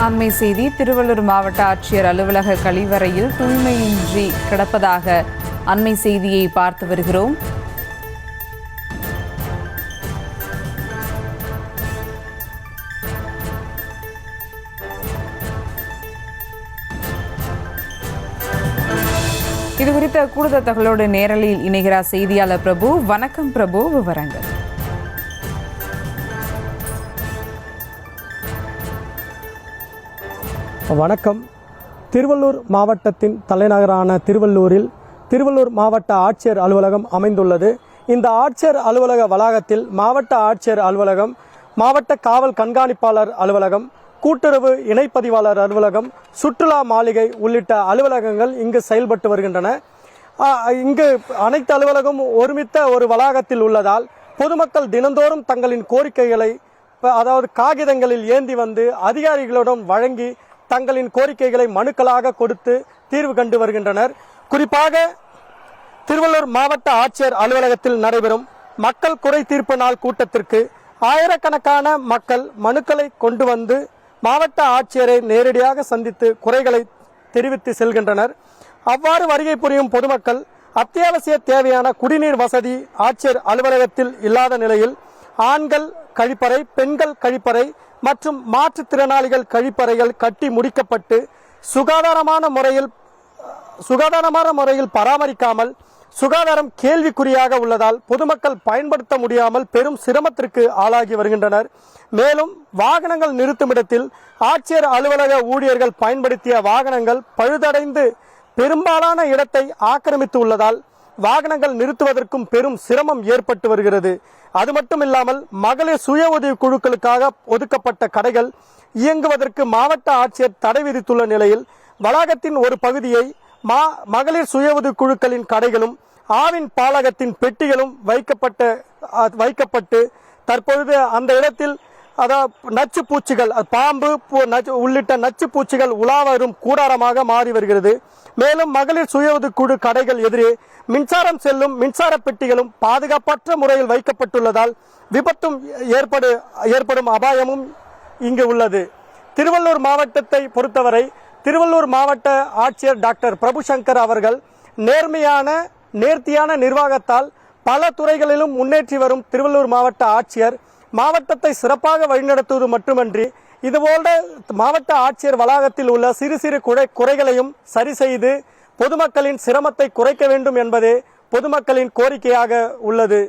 அண்மை செய்தி. திருவள்ளூர் மாவட்ட ஆட்சியர் அலுவலக கழிவறையில் தூய்மையின்றி கிடப்பதாக அண்மை செய்தியை பார்த்து வருகிறோம். இது குறித்த கூடுதல் தகவலோடு நேரலில் இணைகிறார் செய்தியாளர் பிரபு. வணக்கம் பிரபு, விவரங்கள். வணக்கம். திருவள்ளூர் மாவட்டத்தின் தலைநகரான திருவள்ளூர் மாவட்ட ஆட்சியர் அலுவலகம் அமைந்துள்ளது. இந்த ஆட்சியர் அலுவலக வளாகத்தில் மாவட்ட ஆட்சியர் அலுவலகம், மாவட்ட காவல் கண்காணிப்பாளர் அலுவலகம், கூட்டுறவு இணைப்பதிவாளர் அலுவலகம், சுற்றுலா மாளிகை உள்ளிட்ட அலுவலகங்கள் இங்கு செயல்பட்டு வருகின்றன. இங்கு அனைத்து அலுவலகம் ஒருமித்த ஒரு வளாகத்தில் உள்ளதால் பொதுமக்கள் தினந்தோறும் தங்களின் கோரிக்கைகளை, அதாவது காகிதங்களில் ஏந்தி வந்து அதிகாரிகளிடம் வழங்கி தங்களின் கோரிக்கைகளை மனுக்களாக கொடுத்து தீர்வு கண்டு வருகின்றனர். குறிப்பாக திருவள்ளூர் மாவட்ட ஆட்சியர் அலுவலகத்தில் நடைபெறும் மக்கள் குறை தீர்ப்பு நாள் கூட்டத்திற்கு ஆயிரக்கணக்கான மக்கள் மனுக்களை கொண்டு வந்து மாவட்ட ஆட்சியரை நேரடியாக சந்தித்து குறைகளை தெரிவித்து செல்கின்றனர். அவ்வாறு வருகை புரியும் பொதுமக்கள் அத்தியாவசிய தேவையான குடிநீர் வசதி ஆட்சியர் அலுவலகத்தில் இல்லாத நிலையில் ஆண்கள் கழிப்பறை, பெண்கள் கழிப்பறை மற்றும் மாற்றுத்திறனாளிகள் கழிப்பறைகள் கட்டி முடிக்கப்பட்டு சுகாதாரமான முறையில் பராமரிக்காமல் சுகாதாரம் கேள்விக்குறியாக உள்ளதால் பொதுமக்கள் பயன்படுத்த முடியாமல் பெரும் சிரமத்திற்கு ஆளாகி வருகின்றனர். மேலும் வாகனங்கள் நிறுத்துமிடத்தில் ஆட்சியர் அலுவலக ஊழியர்கள் பயன்படுத்திய வாகனங்கள் பழுதடைந்து பெரும்பாலான இடத்தை ஆக்கிரமித்து உள்ளதால் வாகனங்கள் நிறுத்துவதற்கும் பெரும் சிரமம் ஏற்பட்டு வருகிறது. அது மட்டுமில்லாமல் மகளிர் சுய உதவி குழுக்களுக்காக ஒதுக்கப்பட்ட கடைகள் இயங்குவதற்கு மாவட்ட ஆட்சியர் தடை விதித்துள்ள நிலையில் வளாகத்தின் ஒரு பகுதியை மகளிர் சுய உதவி குழுக்களின் கடைகளும் ஆவின் பாலகத்தின் பெட்டிகளும் வைக்கப்பட்டு தற்பொழுது அந்த இடத்தில் நச்சு பூச்சிகள், பாம்பு உள்ளிட்ட நச்சு பூச்சிகள் உலாவரும் கூடாரமாக மாறி வருகிறது. மேலும் மகளிர் சுய உதவி குழு கடைகள் எதிரே மின்சாரம் செல்லும் மின்சார பெட்டிகளும் பாதுகாப்பற்ற முறையில் வைக்கப்பட்டுள்ளதால் விபத்தும் ஏற்படும் அபாயமும் இங்கு உள்ளது. திருவள்ளூர் மாவட்டத்தை பொறுத்தவரை திருவள்ளூர் மாவட்ட ஆட்சியர் டாக்டர் பிரபு சங்கர் அவர்கள் நேர்த்தியான நிர்வாகத்தால் பல துறைகளிலும் முன்னேற்றி வரும் திருவள்ளூர் மாவட்ட ஆட்சியர் மாவட்டத்தை சிறப்பாக வழிநடத்துவது மட்டுமன்றி இதுபோல மாவட்ட ஆட்சியர் வளாகத்தில் உள்ள சிறு சிறு குறைகளையும் சரி செய்து பொதுமக்களின் சிரமத்தை குறைக்க வேண்டும் என்பதே பொதுமக்களின் கோரிக்கையாக உள்ளது.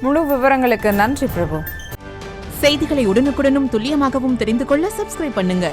முழு விவரங்களுக்கு நன்றி பிரபு. செய்திகளை உடனுக்குடனும் துல்லியமாகவும் தெரிந்து கொள்ள சப்ஸ்கிரைப் பண்ணுங்க.